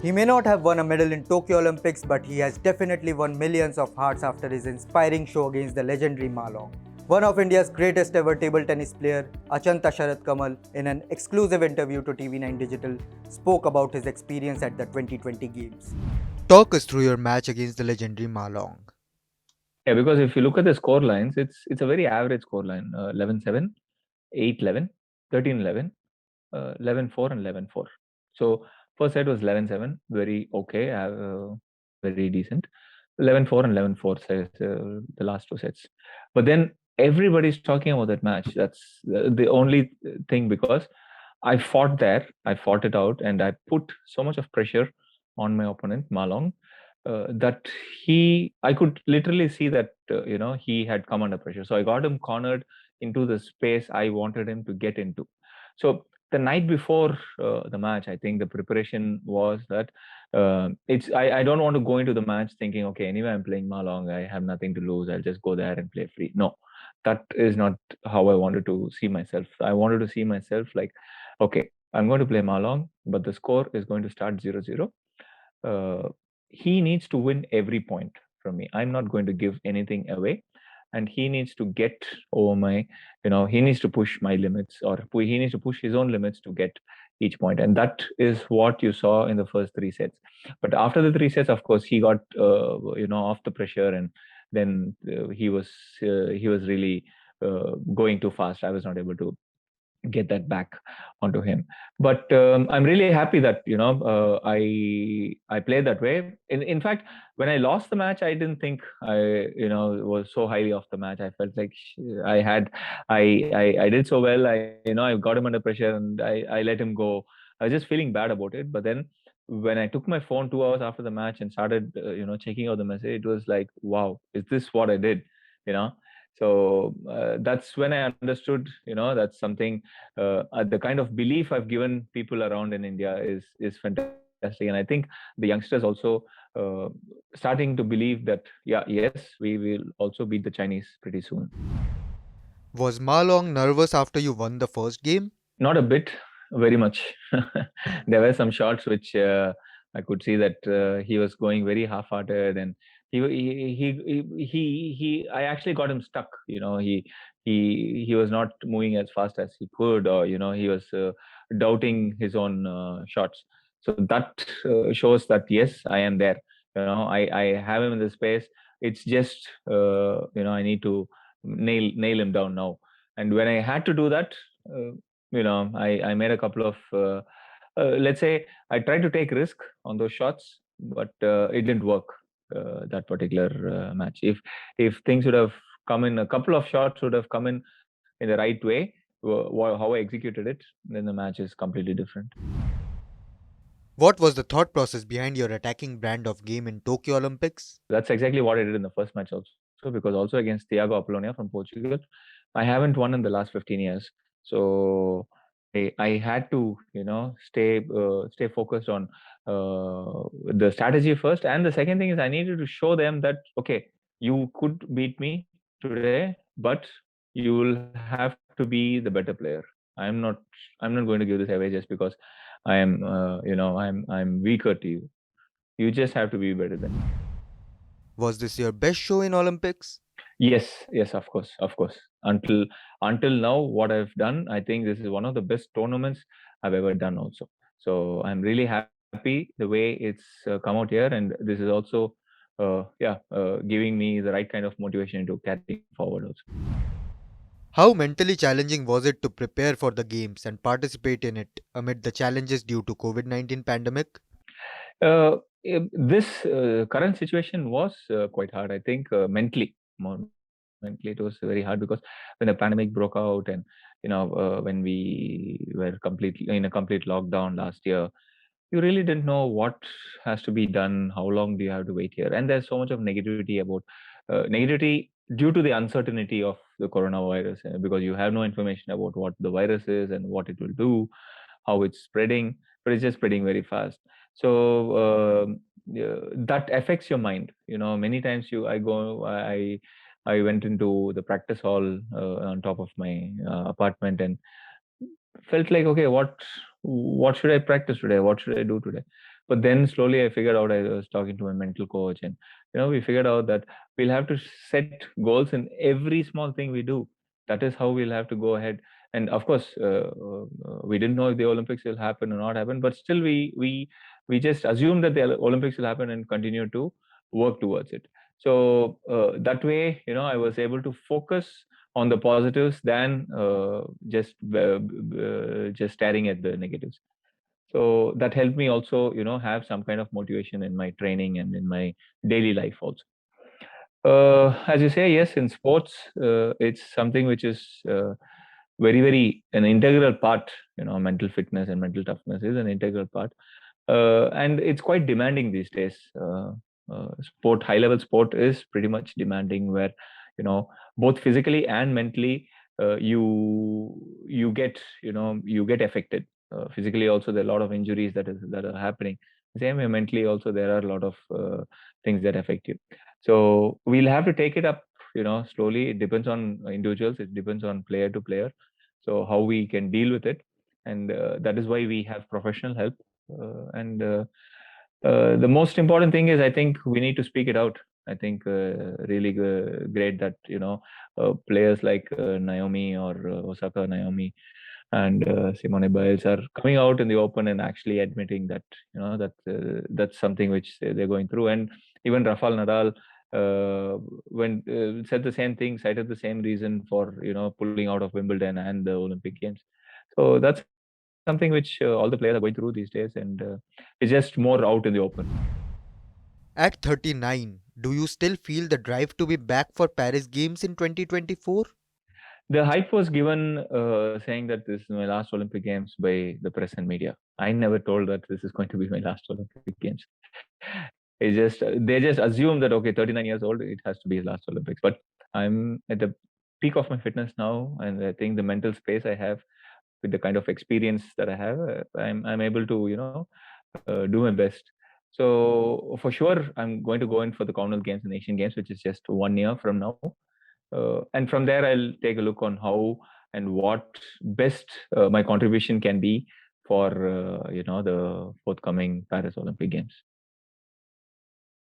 He may not have won a medal in Tokyo Olympics, but he has definitely won millions of hearts after his inspiring show against the legendary Ma Long. One of India's greatest ever table tennis player, Achanta Sharath Kamal, in an exclusive interview to TV9 Digital, spoke about his experience at the 2020 Games. Talk us through your match against the legendary Ma Long. Yeah, because if you look at the score lines, it's a very average score line. 11-7, 8-11, 13-11, 11-4 and 11-4. So first set was 11-7, very okay, very decent. 11-4 and 11-4 says the last two sets. But then everybody's talking about that match. That's the only thing, because I fought there, I fought it out, and I put so much of pressure on my opponent, Malong, that I could literally see that, he had come under pressure. So I got him cornered into the space I wanted him to get into. So the night before the match, I think the preparation was that I don't want to go into the match thinking, okay, anyway, I'm playing Malong, I have nothing to lose, I'll just go there and play free. No, that is not how I wanted to see myself. I wanted to see myself like, okay, I'm going to play Malong, but the score is going to start 0-0. He needs to win every point from me. I'm not going to give anything away. And he needs to get over he needs to push my limits, or he needs to push his own limits to get each point. And that is what you saw in the first three sets. But after the three sets, of course, he got, off the pressure, and then he was really going too fast. I was not able to get that back onto him. But I'm really happy that I played that way. In fact, when I lost the match, I didn't think I was so highly off the match. I felt like I did so well. I got him under pressure, and I let him go. I was just feeling bad about it. But then when I took my phone 2 hours after the match and started checking out the message, it was like, wow, is this what I did? you know so that's when I understood, that's something, the kind of belief I've given people around in India is fantastic. And I think the youngsters also uh, starting to believe that, yes, we will also beat the Chinese pretty soon. Was Ma Long nervous after you won the first game? Not a bit, very much. There were some shots which I could see that he was going very half-hearted, and I actually got him stuck. He was not moving as fast as he could, or he was doubting his own shots. So that shows that, yes, I am there. I have him in the space. It's just I need to nail him down now. And when I had to do that. I made a couple of, let's say, I tried to take risk on those shots, but it didn't work that particular match. If things would have come in, a couple of shots would have come in the right way, how I executed it, then the match is completely different. What was the thought process behind your attacking brand of game in Tokyo Olympics? That's exactly what I did in the first match also, because also against Thiago Apollonia from Portugal, I haven't won in the last 15 years. So I had to, stay focused on the strategy first. And the second thing is I needed to show them that, okay, you could beat me today, but you will have to be the better player. I'm not going to give this away just because I am, I'm weaker to you. You just have to be better than me. Was this your best show in Olympics? Yes, of course, of course. Until now, what I've done, I think this is one of the best tournaments I've ever done also. So I'm really happy the way it's come out here, and this is also, giving me the right kind of motivation to carry forward also. How mentally challenging was it to prepare for the games and participate in it amid the challenges due to COVID-19 pandemic? This current situation was quite hard. I think more mentally, it was very hard, because when the pandemic broke out, and when we were completely in a complete lockdown last year, you really didn't know what has to be done, how long do you have to wait here, and there's so much of negativity due to the uncertainty of the coronavirus, because you have no information about what the virus is and what it will do, how it's spreading, but it's just spreading very fast. So yeah, that affects your mind. Many times I went into the practice hall on top of my apartment, and felt like, okay, what should I practice today? What should I do today? But then slowly I figured out, I was talking to my mental coach, and we figured out that we'll have to set goals in every small thing we do. That is how we'll have to go ahead. And of course, we didn't know if the Olympics will happen or not happen, but still we just assumed that the Olympics will happen and continue to work towards it. So that way, I was able to focus on the positives than just staring at the negatives. So that helped me also, have some kind of motivation in my training and in my daily life also. As you say, yes, in sports, it's something which is very, very an integral part. Mental fitness and mental toughness is an integral part, and it's quite demanding these days. High level sport is pretty much demanding, where both physically and mentally, you get affected. Physically also, there are a lot of injuries that are happening. Same way, mentally also, there are a lot of things that affect you. So we'll have to take it up, slowly. It depends on individuals. It depends on player to player. So how we can deal with it, and that is why we have professional help. And the most important thing is, I think we need to speak it out. I think really great that players like Naomi or Osaka Naomi and Simone Biles are coming out in the open and actually admitting that that's something which they're going through. And even Rafael Nadal when said the same thing, cited the same reason for pulling out of Wimbledon and the Olympic Games. So that's something which all the players are going through these days, and it's just more out in the open. At 39, do you still feel the drive to be back for Paris Games in 2024? The hype was given saying that this is my last Olympic Games by the press and media. I never told that this is going to be my last Olympic Games. It's just they just assume that, okay, 39 years old, it has to be his last Olympics. But I'm at the peak of my fitness now, and I think the mental space I have with the kind of experience that I have, I'm able to do my best. So for sure, I'm going to go in for the Commonwealth Games and Asian Games, which is just 1 year from now. And from there, I'll take a look on how and what best my contribution can be for the forthcoming Paris Olympic Games.